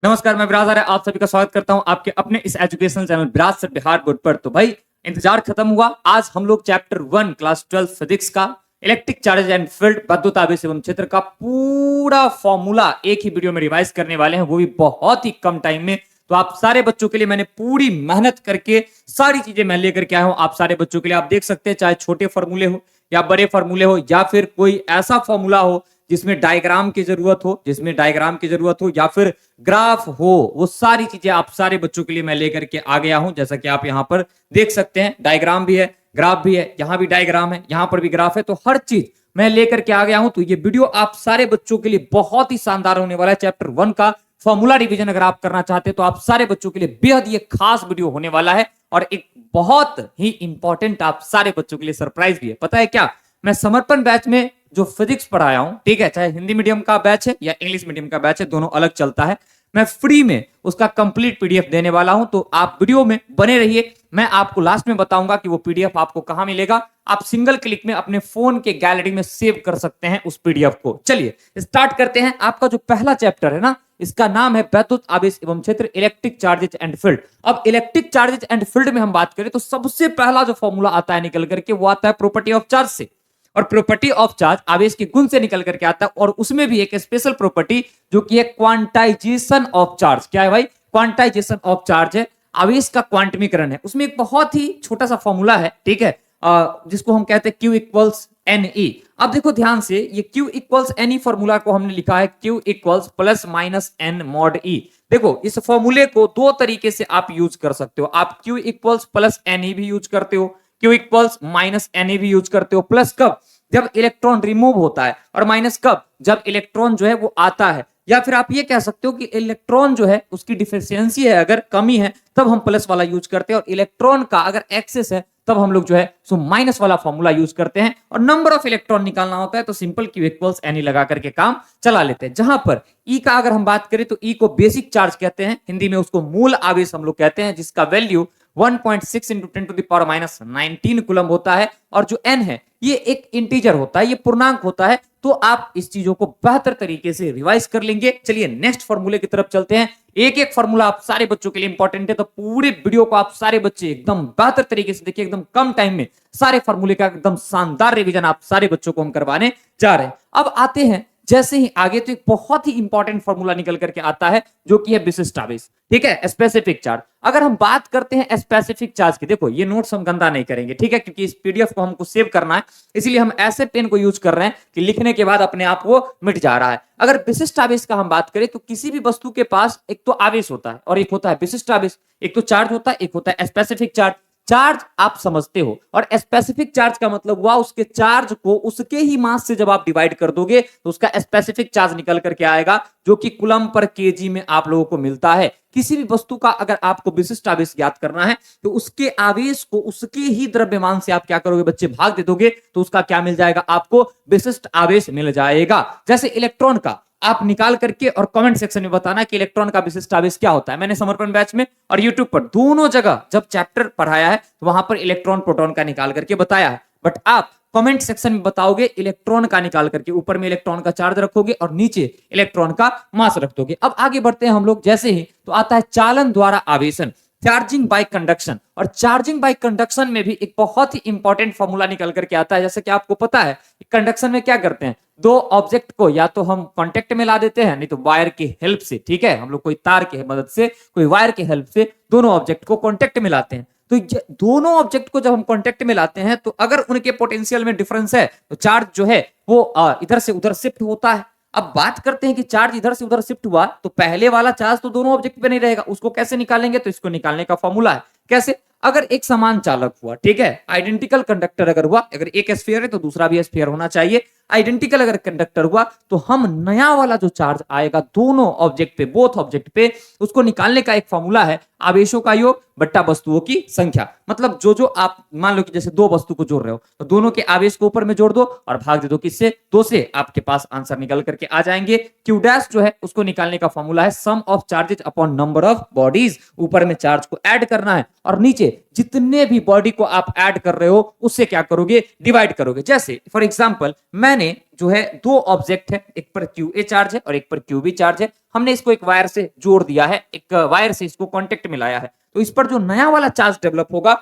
नमस्कार, मैं बिराज आप सभी का स्वागत करता हूं आपके अपने इस educational channel Biraj sir Bihar board पर। तो भाई इंतजार खत्म हुआ। आज हम लोग चैप्टर 1 क्लास 12 फिजिक्स का इलेक्ट्रिक चार्जेज एंड फील्ड विद्युत आवेश एवं क्षेत्र का पूरा फॉर्मूला एक ही वीडियो में रिवाइज करने वाले हैं, वो भी बहुत ही कम टाइम में। तो आप सारे बच्चों के लिए मैंने पूरी मेहनत करके सारी चीजें मैं लेकर के आया हूं आप सारे बच्चों के लिए। आप देख सकते हैं, चाहे छोटे फॉर्मूले हो या बड़े फॉर्मूले हो या फिर कोई ऐसा फॉर्मूला हो जिसमें डायग्राम की जरूरत हो या फिर ग्राफ हो, वो सारी चीजें आप सारे बच्चों के लिए मैं लेकर के आ गया हूं। जैसा कि आप यहां पर देख सकते हैं, डायग्राम भी है, ग्राफ भी है, यहां भी डायग्राम है, यहां पर भी ग्राफ है, तो हर चीज मैं लेकर के आ गया हूं। तो ये वीडियो आप सारे बच्चों के लिए बहुत ही शानदार होने वाला है। चैप्टर 1 का फॉर्मूला रिवीजन अगर आप करना चाहते हैं तो आप सारे बच्चों के लिए बेहद ये खास वीडियो होने वाला है और एक बहुत ही इंपॉर्टेंट आप सारे बच्चों के लिए सरप्राइज भी है। पता है क्या, मैं समर्पण बैच में जो फिजिक्स पढ़ाया हूं, ठीक है, चाहे हिंदी मीडियम का बैच है या इंग्लिश मीडियम का बैच है, दोनों अलग चलता है, मैं फ्री में उसका कंप्लीट पीडीएफ देने वाला हूं। तो आप वीडियो में बने रहिए। मैं आपको लास्ट में बताऊंगा कि वो पीडीएफ आपको कहां मिलेगा। आप सिंगल क्लिक में अपने फोन के गैलरी में सेव कर सकते हैं उस पीडीएफ को। चलिए स्टार्ट करते हैं। आपका जो पहला चैप्टर है ना, इसका नाम है विद्युत आवेश एवं क्षेत्र, इलेक्ट्रिक चार्जेज एंड फील्ड। अब इलेक्ट्रिक चार्जेज एंड फील्ड में हम बात करें तो सबसे पहला जो फॉर्मूला आता है निकल करके, वो आता है प्रॉपर्टी ऑफ चार्ज से। और प्रॉपर्टी ऑफ चार्ज आवेश के गुण से निकल करके आता है, और उसमें भी एक स्पेशल प्रॉपर्टी जो कि है क्वांटाइजेशन ऑफ चार्ज। क्या है भाई? क्वांटाइजेशन ऑफ चार्ज है, आवेश का क्वांटमीकरण है। उसमें एक बहुत ही छोटा सा फॉर्मूला है, ठीक है, जिसको हम कहते हैं Q इक्वल्स NE। अब देखो ध्यान से, ये Q इक्वल्स NE फॉर्मूला को हमने लिखा है Q equals plus minus N mod E। देखो इस फॉर्मूले को दो तरीके से आप यूज कर सकते हो। आप Q इक्वल्स प्लस NE भी यूज करते हो, Q इक्वल्स माइनस NE भी यूज करते हो। प्लस कब? जब इलेक्ट्रॉन रिमूव होता है, और माइनस कब? जब इलेक्ट्रॉन जो है वो आता है। या फिर आप ये कह सकते हो कि इलेक्ट्रॉन जो है उसकी डिफिशियंसी है, अगर कमी है तब हम प्लस वाला यूज करते हैं, और इलेक्ट्रॉन का अगर एक्सेस है तब हम लोग जो है सो माइनस वाला फॉर्मूला यूज करते हैं। और नंबर ऑफ इलेक्ट्रॉन निकालना होता है तो सिंपल Q इक्वल्स NE लगा करके काम चला लेते हैं। जहां पर E का अगर हम बात करें तो E को बेसिक चार्ज कहते हैं, हिंदी में उसको मूल आवेश हम लोग कहते हैं, जिसका value 1.6 into 10 to the power minus 19 coulomb होता है। और जो N है ये एक इंटीजर होता है, ये पूर्णांक होता है। तो आप इस चीजों को बेहतर तरीके से रिवाइज कर लेंगे। चलिए नेक्स्ट फॉर्मूले की तरफ चलते हैं। एक एक फॉर्मूला आप सारे बच्चों के लिए इंपॉर्टेंट है, तो पूरे वीडियो को आप सारे बच्चे एकदम बेहतर तरीके से देखिए। एकदम कम टाइम में सारे फॉर्मूले का एकदम शानदार रिवीजन आप सारे बच्चों को हम करवाने जा रहे हैं। अब आते हैं जैसे ही आगे, तो एक बहुत ही इंपॉर्टेंट फॉर्मूला निकल करके आता है जो कि है विशिष्ट आवेश, ठीक है, स्पेसिफिक चार्ज। अगर हम बात करते हैं स्पेसिफिक चार्ज की, देखो ये नोट्स हम गंदा नहीं करेंगे, ठीक है, क्योंकि इस पीडीएफ को हमको सेव करना है, इसीलिए हम ऐसे पेन को यूज कर रहे हैं कि लिखने के बाद अपने आप वो मिट जा रहा है। अगर विशिष्ट आवेश का हम बात करें तो किसी भी वस्तु के पास एक तो आवेश होता है और एक होता है विशिष्ट आवेश। एक तो चार्ज होता है, एक होता है स्पेसिफिक चार्ज। चार्ज आप समझते हो, और स्पेसिफिक चार्ज का मतलब हुआ उसके चार्ज को उसके ही मास से जब आप डिवाइड कर दोगे तो उसका स्पेसिफिक चार्ज निकल करके आएगा, जो कि कूलम पर केजी में आप लोगों को मिलता है। किसी भी वस्तु का अगर आपको विशिष्ट आवेश ज्ञात करना है तो उसके आवेश को उसके ही द्रव्यमान से आप क्या करोगे बच्चे? भाग दे दोगे, तो उसका क्या मिल जाएगा? आपको विशिष्ट आवेश मिल जाएगा। जैसे इलेक्ट्रॉन का आप निकाल करके और कमेंट सेक्शन में बताना कि इलेक्ट्रॉन का विशिष्ट आवेश क्या होता है। मैंने समर्पण बैच में और यूट्यूब पर दोनों जगह जब चैप्टर पढ़ाया है तो वहां पर इलेक्ट्रॉन प्रोटॉन का निकाल करके बताया है, बट आप कमेंट सेक्शन में बताओगे इलेक्ट्रॉन का निकाल करके, ऊपर में इलेक्ट्रॉन का चार्ज रखोगे और नीचे इलेक्ट्रॉन का मास रख दोगे। अब आगे बढ़ते हैं हम लोग, जैसे ही तो आता है चालन द्वारा आवेशन, चार्जिंग बाय कंडक्शन। और चार्जिंग बाय कंडक्शन में भी एक बहुत ही इंपॉर्टेंट फॉर्मूला निकल करके आता है। जैसे कि आपको पता है कंडक्शन में क्या करते हैं, दो ऑब्जेक्ट को या तो हम कांटेक्ट में ला देते हैं, नहीं तो वायर की हेल्प से, ठीक है, हम लोग कोई तार की मदद से, कोई वायर की हेल्प से दोनों ऑब्जेक्ट को कांटेक्ट में लाते हैं। तो दोनों ऑब्जेक्ट को जब हम कांटेक्ट में लाते हैं तो अगर उनके पोटेंशियल में डिफरेंस है तो चार्ज जो है वो इधर से उधर शिफ्ट होता है। अब बात करते हैं कि चार्ज इधर से उधर शिफ्ट हुआ तो पहले वाला चार्ज तो दोनों ऑब्जेक्ट पे नहीं रहेगा, उसको कैसे निकालेंगे? तो इसको निकालने का फॉर्मूला है। कैसे? अगर एक समान चालक हुआ, ठीक है, आइडेंटिकल कंडक्टर अगर हुआ, अगर एक स्फीयर है तो दूसरा भी स्फीयर होना चाहिए, आइडेंटिकल अगर कंडक्टर हुआ तो हम नया वाला जो चार्ज आएगा दोनों ऑब्जेक्ट पे, बोथ ऑब्जेक्ट पे, उसको निकालने का एक फॉर्मूला है आवेशों का योग बट्टा वस्तुओं की संख्या। मतलब जो जो आप मान लो कि जैसे दो वस्तु को जोड़ रहे हो तो दोनों के आवेश को ऊपर में जोड़ दो और भाग दे दो किससे? दो से। आपके पास आंसर निकल करके आ जाएंगे। क्यू डैश जो है उसको निकालने का फॉर्मूला है sum of charges upon number of bodies. ऊपर में चार्ज को ऐड करना है और नीचे देखिए जितने भी बॉडी को आप ऐड कर रहे हो उससे क्या करोगे, डिवाइड करोगे। जैसे फॉर एग्जांपल मैंने जो है दो ऑब्जेक्ट है, एक पर क्यू चार्ज है और एक पर क्यू चार्ज है, हमने इसको एक वायर से जोड़ दिया है, एक वायर से इसको कांटेक्ट मिलाया है, तो इस पर जो नया वाला चार्ज डेवलप होगा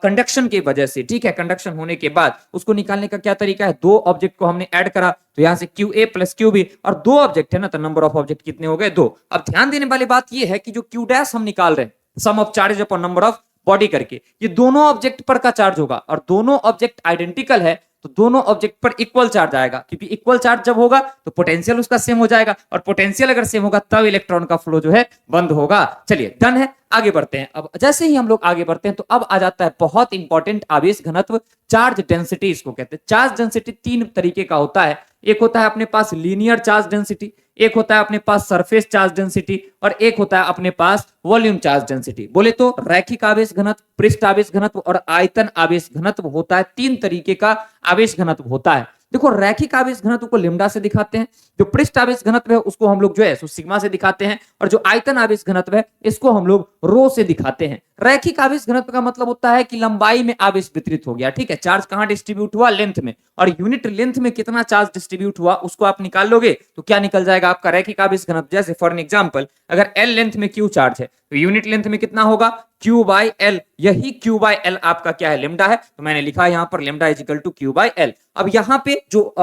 कंडक्शन की वजह से, ठीक है, कंडक्शन होने के बाद उसको निकालने का क्या तरीका है, दो ऑब्जेक्ट को हमने ऐड करा तो यहां से Q A plus Q B, और दो ऑब्जेक्ट है ना, तो नंबर ऑफ ऑब्जेक्ट कितने हो गए, दो। अब ध्यान देने वाली बात यह है कि जो क्यू डैश हम निकाल रहे हैं sum of charges upon number of body करके, ये दोनों ऑब्जेक्ट पर का चार्ज होगा, और दोनों ऑब्जेक्ट आइडेंटिकल है तो दोनों ऑब्जेक्ट पर इक्वल चार्ज आएगा, क्योंकि इक्वल चार्ज जब होगा तो पोटेंशियल उसका सेम हो जाएगा, और पोटेंशियल अगर सेम होगा तब इलेक्ट्रॉन का फ्लो जो है बंद होगा। चलिए डन है, आगे बढ़ते हैं। अब जैसे ही हम लोग आगे बढ़ते हैं तो अब आ जाता है बहुत इंपॉर्टेंट आवेश घनत्व, चार्ज डेंसिटी इसको कहते हैं। चार्ज डेंसिटी तीन तरीके का होता है, एक होता है अपने पास लीनियर चार्ज डेंसिटी, एक होता है अपने पास सरफेस चार्ज डेंसिटी, और एक होता है अपने पास वॉल्यूम चार्ज डेंसिटी। बोले तो रैखिक आवेश घनत्व, पृष्ठ आवेश घनत्व और आयतन आवेश घनत्व होता है, तीन तरीके का आवेश घनत्व होता है। देखो रैखिक आवेश घनत्व को लिम्डा से दिखाते हैं, जो पृष्ठ आवेश घनत्व है उसको हम लोग जो है सिग्मा से दिखाते हैं, और जो आयतन आवेश घनत्व है इसको हम लोग रो से दिखाते हैं। रैखिक आवेश घनत्व का मतलब होता है कि लंबाई में आवेश वितरित हो गया, ठीक है, चार्ज कहां डिस्ट्रीब्यूट हुआ, लेंथ में, और यूनिट लेंथ में कितना चार्ज डिस्ट्रीब्यूट हुआ उसको आप निकाल लोगे तो क्या निकल जाएगा आपका रैखिक आवेश घनत्व। जैसे फॉर एन एग्जांपल अगर एल लेंथ में क्यू चार्ज है तो यूनिट लेंथ में कितना होगा, क्यू बाई एल, यही क्यू बाई एल आपका क्या है, लेमडा है, तो मैंने लिखा यहां पर lambda is equal to Q by L. अब यहां पे जो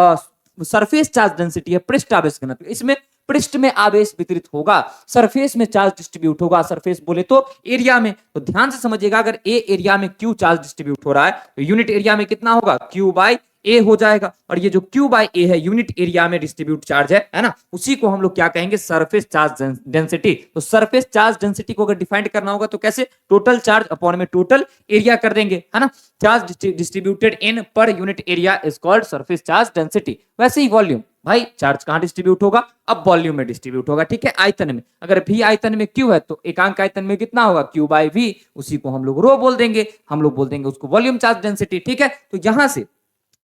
सरफेस चार्ज डेंसिटी है, पृष्ठ आवेश घनत्व, इसमें पृष्ठ में आवेश वितरित होगा, सरफेस में चार्ज डिस्ट्रीब्यूट होगा, सरफेस बोले तो एरिया में। तो ध्यान से समझिएगा, अगर ए एरिया में क्यू चार्ज डिस्ट्रीब्यूट हो रहा है तो यूनिट एरिया में कितना होगा, क्यू बाई ए हो जाएगा, और ये जो क्यू बाई ए है यूनिट एरिया में डिस्ट्रीब्यूट चार्ज है ना, उसी को हम लोग क्या कहेंगे, सरफेस चार्ज डेंसिटी। तो सरफेस चार्ज डेंसिटी को अगर डिफाइन करना होगा तो कैसे, टोटल चार्ज अपॉन में टोटल एरिया कर देंगे, है ना, charge distributed in per unit area is called surface charge density. वैसे ही वॉल्यूम, भाई चार्ज कहां डिस्ट्रीब्यूट होगा, अब वॉल्यूम में डिस्ट्रीब्यूट होगा, ठीक है, आयतन में। अगर भी आयतन में क्यू है तो एकांक आयतन में कितना होगा, क्यू बाई वी, उसी को हम लोग रो बोल देंगे, हम लोग बोल देंगे उसको वॉल्यूम चार्ज डेंसिटी, ठीक है। तो यहां से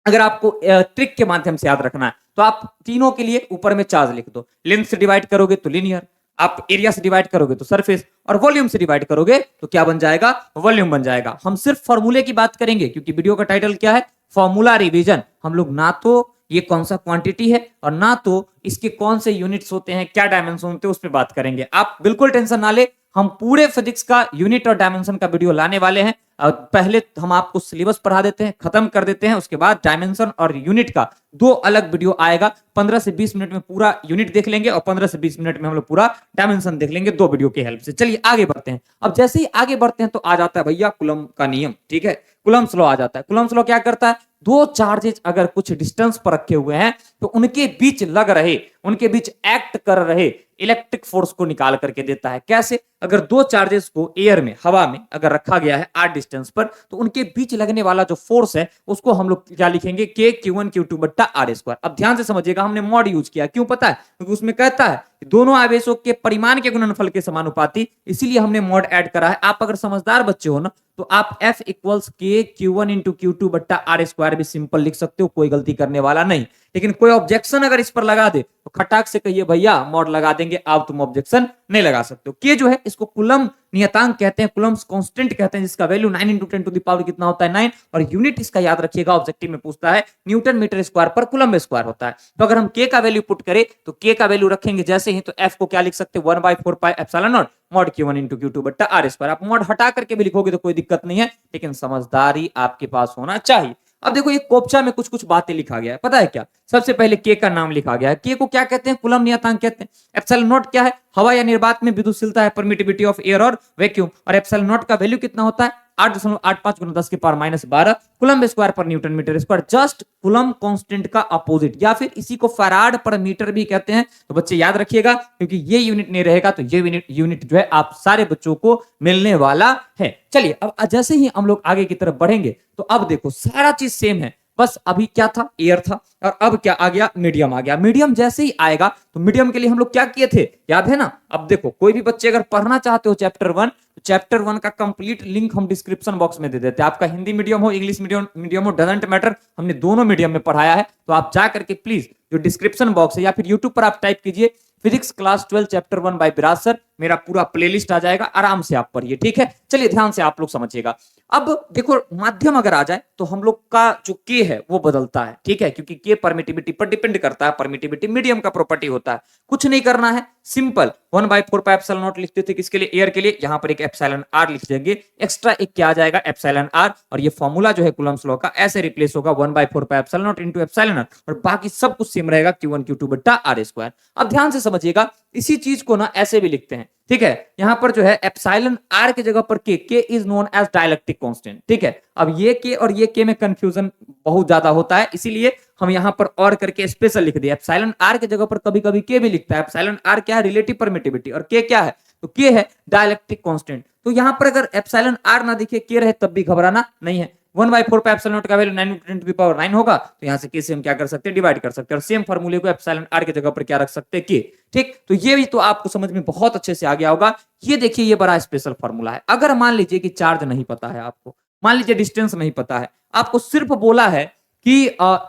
अगर आपको ट्रिक के माध्यम से याद रखना है तो आप तीनों के लिए ऊपर में चार्ज लिख दो, लेंथ से डिवाइड करोगे तो लीनियर, आप एरिया से डिवाइड करोगे तो सरफेस, और वॉल्यूम से डिवाइड करोगे तो क्या बन जाएगा, वॉल्यूम बन जाएगा। हम सिर्फ फॉर्मूले की बात करेंगे क्योंकि वीडियो का टाइटल क्या है, फॉर्मूला रिवीजन। हम लोग ना तो ये कौन सा क्वांटिटी है और ना तो इसके कौन से यूनिट्स होते हैं, क्या डायमेंशन होते हैं, उस पर बात करेंगे। आप बिल्कुल टेंशन ना ले, हम पूरे फिजिक्स का यूनिट और डायमेंशन का वीडियो लाने वाले हैं। पहले हम आपको सिलेबस पढ़ा देते हैं, खत्म कर देते हैं, उसके बाद डायमेंशन और यूनिट का दो अलग वीडियो आएगा। 15 से 20 मिनट में पूरा यूनिट देख लेंगे और 15 से 20 मिनट में हम लोग पूरा डायमेंशन देख लेंगे, दो वीडियो की हेल्प से। चलिए आगे बढ़ते हैं। अब जैसे ही आगे बढ़ते हैं तो आ जाता है भैया कूलम का नियम, ठीक है, कूलम्स लॉ आ जाता है। कूलम्स लॉ क्या करता है, दो चार्जेस अगर कुछ डिस्टेंस पर रखे हुए हैं तो उनके बीच लग रहे, उनके बीच एक्ट कर रहे इलेक्ट्रिक फोर्स को निकाल करके देता है। कैसे, अगर दो चार्जेस को एयर में, हवा में अगर रखा गया है आर डिस्टेंस पर, तो उनके बीच लगने वाला जो फोर्स है उसको हम लोग क्या लिखेंगे, के क्यू1 क्यू2 बट्टा आर स्क्वायर। अब ध्यान से समझिएगा, हमने मॉड यूज किया, क्यों पता है, क्योंकि उसमें कहता है दोनों आवेशों के परिमाण के गुणनफल के समानुपाती, इसीलिए हमने मॉड ऐड करा है। आप अगर समझदार बच्चे हो ना तो आप F इक्वल्स के क्यू1 इंटू क्यू2 बट्टा आर स्क्वायर भी सिंपल लिख सकते हो, कोई गलती करने वाला नहीं। लेकिन कोई ऑब्जेक्शन अगर इस पर लगा दे तो खटाक से कहिए भैया मॉड लगा देंगे, आप तुम ऑब्जेक्शन नहीं लगा सकते हो। के जो है इसको कूलम नियतांक कहते हैं, कूलम्स कांस्टेंट कहते हैं, जिसका value 9 into 10 to the power कितना होता है, 9, और यूनिट इसका याद रखिएगा, ऑब्जेक्टिव में पूछता है न्यूटन मीटर स्क्वायर पर कूलम स्क्वायर होता है। तो अगर हम के का वैल्यू पुट करें तो के का वैल्यू रखेंगे जैसे ही, तो एफ को क्या लिख सकते हैं, 1/4 pi epsilon naught mod q one into q two बट्टा आर स्क्वायर। आप मॉड हटा करके भी लिखोगे तो कोई दिक्कत नहीं है, लेकिन समझदारी आपके पास होना चाहिए। अब देखो ये कोपचा में कुछ कुछ बातें लिखा गया है, पता है क्या, सबसे पहले के का नाम लिखा गया है। के को क्या कहते हैं, कूलम नियतांक कहते हैं। एप्सिलॉन नॉट क्या है, हवा या निर्वात में विद्युतशीलता है, परमिटिविटी ऑफ एयर और वैक्यूम, और एप्सिलॉन नॉट का वैल्यू कितना होता है, 8.85 × 10 की पावर -12 कूलम स्क्वायर पर newton metre square, just coulomb constant का अपोजिट, या फिर इसी को फैराड पर मीटर भी कहते हैं। तो बच्चे याद रखिएगा, क्योंकि ये यूनिट नहीं रहेगा तो ये यूनिट जो है आप सारे बच्चों को मिलने वाला है। चलिए अब जैसे ही हम लोग आगे की तरफ बढ़ेंगे तो अब देखो सारा चीज सेम है, बस अभी क्या था, एयर था, और अब क्या आ गया, मीडियम आ गया। मीडियम जैसे ही आएगा तो मीडियम के लिए हम लोग क्या किए थे, याद है ना। अब देखो कोई भी बच्चे अगर पढ़ना चाहते हो चैप्टर 1, तो चैप्टर 1 का कंप्लीट लिंक हम डिस्क्रिप्शन बॉक्स में दे देते हैं। आपका हिंदी मीडियम हो, इंग्लिश मीडियम हो, डजंट मैटर, हमने दोनों मीडियम में पढ़ाया है। तो आप जा करके प्लीज जो डिस्क्रिप्शन बॉक्स है या फिर यूट्यूब पर आप टाइप कीजिए फिजिक्स क्लास 12 चैप्टर 1 बाय विराज सर, मेरा पूरा प्लेलिस्ट आ जाएगा, आराम से आप पढ़िए, ठीक है। चलिए ध्यान से आप लोग समझिएगा। अब देखो माध्यम अगर आ जाए तो हम लोग का जो के है वो बदलता है, ठीक है, क्योंकि के परमिटिविटी पर डिपेंड करता है, परमिटिविटी मीडियम का प्रॉपर्टी होता है। कुछ नहीं करना है, सिंपल 1/4 एप्सिलॉन नॉट लिखते थे किसके लिए, एयर के लिए, यहां पर एक एप्सिलॉन आर लिख देंगे, एक्स्ट्रा एक क्या आ जाएगा एप्सिलॉन आर, और ये फॉर्मूला जो है कूलम्स लॉ का ऐसे रिप्लेस होगा 1/4 epsilon naught into epsilon R, और बाकी सब कुछ सेम रहेगा Q1 Q2 बट्टा आर स्क्वायर। अब ध्यान से समझिएगा, इसी चीज को ना ऐसे भी लिखते हैं, ठीक है, यहां पर जो है एप्सिलॉन आर की जगह पर K is known as dielectric constant, ठीक है। अब ये के और ये के में कंफ्यूजन बहुत ज्यादा होता है, इसीलिए हम यहां पर और करके स्पेशल लिख दिया। एप्सिलॉन आर की जगह पर कभी कभी के भी लिखता है। एप्सिलॉन आर क्या है, रिलेटिव परमिटिविटी, और के क्या है, तो के है डाइलेक्ट्रिक कांस्टेंट। तो यहां पर अगर एप्सिलॉन आर ना दिखे के रहे तब भी घबराना नहीं है। 1/4 पे एप्सिलॉन नॉट का वैल्यू 9 होगा, तो यहां से के से हम क्या कर सकते हैं, डिवाइड कर सकते हैं, और सेम फार्मूले को एप्सिलॉन आर की जगह पर क्या रख सकते हैं, के, ठीक। तो ये भी तो आपको समझ में बहुत अच्छे से आ गया होगा। ये देखिए ये बड़ा स्पेशल फार्मूला है। अगर मान लीजिए कि चार्ज नहीं पता है आपको, मान लीजिए डिस्टेंस नहीं पता है आपको, सिर्फ बोला है कि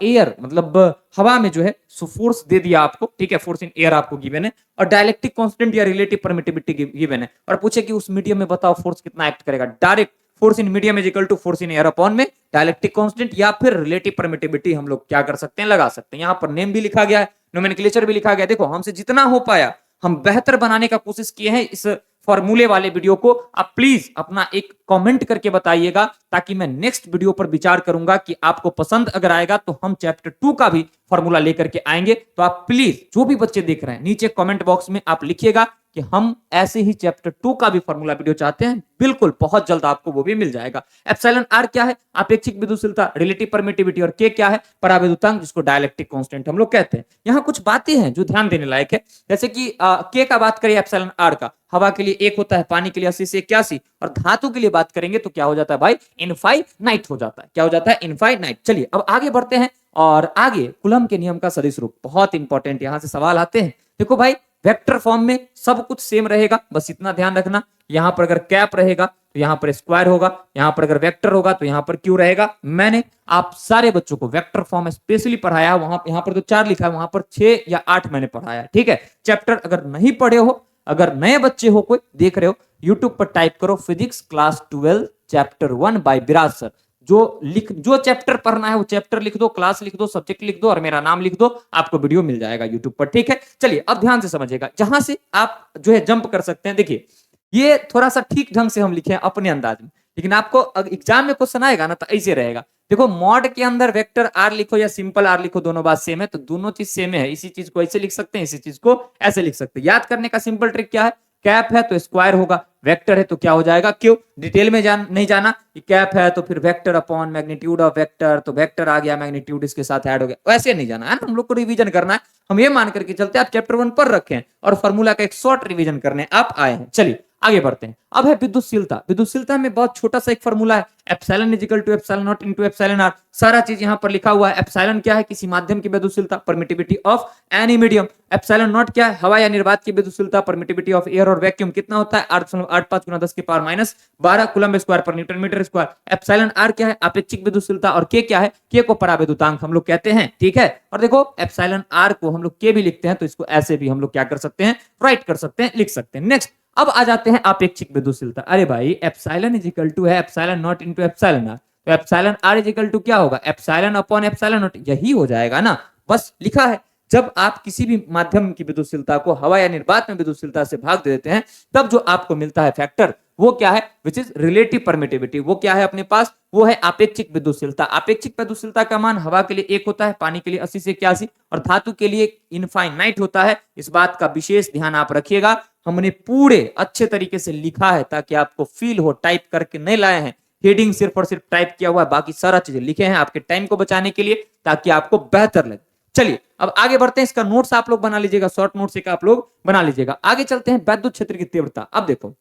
एयर मतलब हवा में जो है सो फोर्स दे दिया आपको, ठीक है, फोर्स इन एयर आपको गिवन है, और डायलेक्ट्रिक कांस्टेंट या रिलेटिव परमिटिविटी गिवन है, और पूछे कि उस मीडियम में बताओ फोर्स कितना एक्ट करेगा। Direct force in medium is equal to force in air upon में डायलेक्ट्रिक कांस्टेंट या फिर रिलेटिव परमिटिविटी हम लोग क्या कर सकते हैं, लगा सकते हैं। यहां पर नेम भी लिखा गया है, नोमेनक्लेचर भी लिखा गया। देखो हमसे जितना हो पाया हम बेहतर बनाने का कोशिश किए हैं इस फॉर्मूले वाले वीडियो को। आप प्लीज अपना एक कमेंट करके बताइएगा, ताकि मैं नेक्स्ट वीडियो पर विचार करूंगा कि आपको पसंद अगर आएगा तो हम चैप्टर 2 का भी फॉर्मूला लेकर के आएंगे। तो आप प्लीज जो भी बच्चे देख रहे हैं नीचे कमेंट बॉक्स में आप लिखिएगा कि हम ऐसे ही चैप्टर 2 का भी फॉर्मूला वीडियो चाहते हैं। बिल्कुल बहुत जल्द आपको वो भी मिल जाएगा। एप्सिलॉन आर क्या है, अपेक्षिक विद्युतशीलता, रिलेटिव परमिटिविटी, और के क्या है, परावैद्युतांक, जिसको डाइलेक्ट्रिक कांस्टेंट हम लोग कहते हैं। यहाँ कुछ बातें हैं जो ध्यान देने लायक है, जैसे कि के का बात करें एप्सिलॉन आर का, हवा के लिए 1 होता है, पानी के लिए 80 से 81, और धातु के लिए बात करेंगे तो क्या हो जाता है भाई, इनफाइनाइट हो जाता है। क्या हो जाता है, इनफाइनाइट। चलिए अब आगे बढ़ते हैं, और आगे कूलम के नियम का सदिश रूप बहुत इंपॉर्टेंट, यहां से सवाल आते हैं। देखो भाई वेक्टर फॉर्म में सब कुछ सेम रहेगा, बस इतना ध्यान रखना, यहां पर अगर कैप रहेगा तो यहां पर स्क्वायर होगा, यहां पर अगर वेक्टर होगा तो यहां पर क्यू रहेगा। मैंने आप सारे बच्चों को वेक्टर फॉर्म स्पेशली पढ़ाया, वहां यहां पर तो 4 लिखा है, वहां पर 6 या 8 मैंने पढ़ाया, ठीक है। चैप्टर अगर नहीं पढ़े हो, अगर नए बच्चे हो कोई देख रहे हो, यूट्यूब पर टाइप करो फिजिक्स क्लास 12 चैप्टर 1 बाय विराज सर। जो चैप्टर पढ़ना है वो चैप्टर लिख दो, क्लास लिख दो, सब्जेक्ट लिख दो, और मेरा नाम लिख दो, आपको वीडियो मिल जाएगा यूट्यूब पर, ठीक है। चलिए अब ध्यान से समझिएगा, जहां से आप जो है जंप कर सकते हैं। देखिए ये थोड़ा सा ठीक ढंग से हम लिखे हैं अपने अंदाज में, लेकिन आपको एग्जाम में क्वेश्चन आएगा ना तो ऐसे रहेगा। देखो मॉड के अंदर वेक्टर आर लिखो या सिंपल आर लिखो, दोनों बात सेम है, तो दोनों चीज सेम है। इसी चीज को ऐसे लिख सकते हैं, इसी चीज को ऐसे लिख सकते हैं। याद करने का सिंपल ट्रिक क्या है, कैप है तो स्क्वायर होगा, वेक्टर है तो क्या हो जाएगा, क्यों, डिटेल में नहीं जाना कि कैप है तो फिर vector upon magnitude of vector, तो वेक्टर आ गया, मैग्नीट्यूड इसके साथ ऐड हो गया, वैसे नहीं जाना है ना। हम लोग को रिवीजन करना है, हम ये मान करके चलते हैं आप चैप्टर 1 पर रखे हैं और फॉर्मूला का एक शॉर्ट रिवीजन करने आप आए हैं। चलिए आगे बढ़ते हैं। अब है विद्युतशीलता। विद्युतशीलता में बहुत छोटा सा एक फॉर्मूला है, epsilon is equal to epsilon naught into epsilon R. सारा चीज यहां पर लिखा हुआ है। एप्सिलॉन क्या है, किसी माध्यम की विद्युतशीलता, permittivity of any medium. Epsilon naught क्या है, हवा या निर्वात की विद्युतशीलता, परमिटिविटी ऑफ एयर और वैक्यूम। कितना होता है, 8.85 गुना 10 की पावर माइनस 12 कूलम्ब स्क्वायर पर newton metre square. Epsilon r क्या है, अपेक्षिक विद्युतशीलता, और के क्या है, के को परावैद्युतांक हम लोग कहते हैं, ठीक है। और देखो एप्सिलॉन आर को हम लोग के भी लिखते हैं, तो इसको ऐसे भी हम लोग क्या कर सकते हैं, राइट कर सकते हैं, लिख सकते हैं। नेक्स्ट अब आ जाते हैं अपेक्षिक विद्युतशीलता। अरे भाई एप्सिलॉन इज इक्वल टू है epsilon naught into epsilon r, तो epsilon r is equal to क्या होगा, एप्सिलॉन अपॉन एप्सिलॉन नॉट, यही हो जाएगा ना, बस लिखा है। जब आप किसी भी माध्यम की विद्युतशीलता को हवा या निर्वात में विद्युतशीलता से भाग दे देते हैं, तब जो आपको मिलता है फैक्टर वो क्या है, विच इज रिलेटिव परमिटिविटी। वो क्या है अपने पास, वो है अपेक्षिक विद्युतशीलता। अपेक्षिक विद्युतशीलता का मान हवा के लिए 1 होता है, पानी के लिए 80 से 81, और धातु के लिए इनफाइनाइट होता है। इस बात का विशेष ध्यान आप रखिएगा, हमने पूरे अच्छे तरीके से लिखा है ताकि आपको फील हो, टाइप करके नहीं लाए हैं, हेडिंग सिर्फ और सिर्फ टाइप किया हुआ है, बाकी सारा चीजें लिखे हैं आपके टाइम को बचाने के लिए, ताकि आपको बेहतर लगे। चलिए अब आगे बढ़ते हैं, इसका नोट्स आप लोग बना लीजिएगा, शॉर्ट नोट्स एक आप लोग बना लीजिएगा। आगे चलते हैं विद्युत क्षेत्र की तीव्रता। अब देखो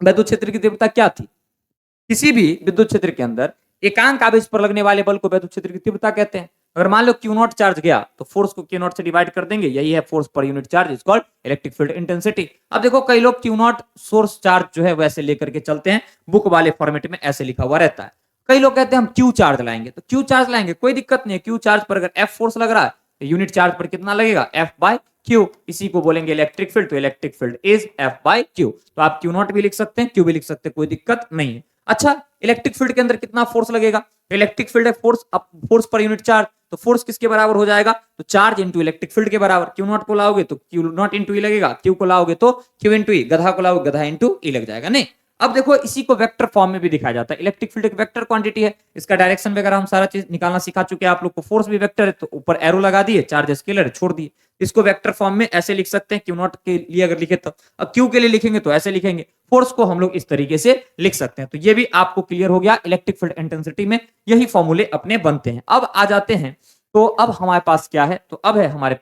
विद्युत क्षेत्र की तीव्रता क्या थी, किसी भी विद्युत क्षेत्र के अंदर एकांक आवेश पर लगने वाले बल को विद्युत क्षेत्र की तीव्रता कहते हैं। अगर मान लो क्यू नॉट चार्ज गया तो फोर्स को क्यू नॉट से डिवाइड कर देंगे, यही है force per unit charge, is called electric field intensity. अब देखो कई लोग क्यू नॉट सोर्स चार्ज जो है वैसे लेकर के चलते हैं, बुक वाले फॉर्मेट में ऐसे लिखा हुआ रहता है। कई लोग कहते हैं हम क्यू चार्ज लाएंगे, तो क्यू चार्ज लाएंगे कोई दिक्कत नहीं है। क्यू चार्ज पर अगर एफ फोर्स लग रहा है तो यूनिट चार्ज पर कितना लगेगा, एफ बाय Q, इसी को बोलेंगे इलेक्ट्रिक फील्ड, तो electric field is F by Q। तो आप Q नॉट भी लिख सकते हैं, Q भी लिख सकते हैं, कोई दिक्कत नहीं है। अच्छा, इलेक्ट्रिक फील्ड के अंदर कितना फोर्स लगेगा? इलेक्ट्रिक फील्ड है फोर्स पर यूनिट चार्ज, तो फोर्स किसके बराबर हो जाएगा? तो चार्ज इंटू इलेक्ट्रिक फील्ड के बराबर। Q नॉट को लाओगे तो Q नॉट इंटू ई लगेगा, Q को लाओगे तो Q इंटू ई, गधा को लाओगे गधा इंटू ई लग जाएगा। नहीं, अब देखो इसी को वेक्टर फॉर्म में भी दिखाया जाता है। इलेक्ट्रिक फील्ड एक वेक्टर क्वांटिटी है, इसका डायरेक्शन वगैरह हम सारा चीज निकालना सिखा चुके हैं आप लोग को। फोर्स भी वेक्टर है, तो ऊपर एरो लगा दिए, चार्ज स्केलर छोड़ दिए। इसको वेक्टर फॉर्म में ऐसे लिख सकते हैं, क्यू नॉट के लिए अगर लिखे तो, अब क्यू के लिए लिखेंगे तो ऐसे लिखेंगे, फोर्स को हम लोग इस तरीके से लिख सकते हैं। तो ये भी आपको क्लियर हो गया, इलेक्ट्रिक फील्ड इंटेंसिटी में यही फॉर्मूले अपने बनते हैं। अब आ जाते हैं, तो अब हमारे पास क्या है? तो अब है हमारे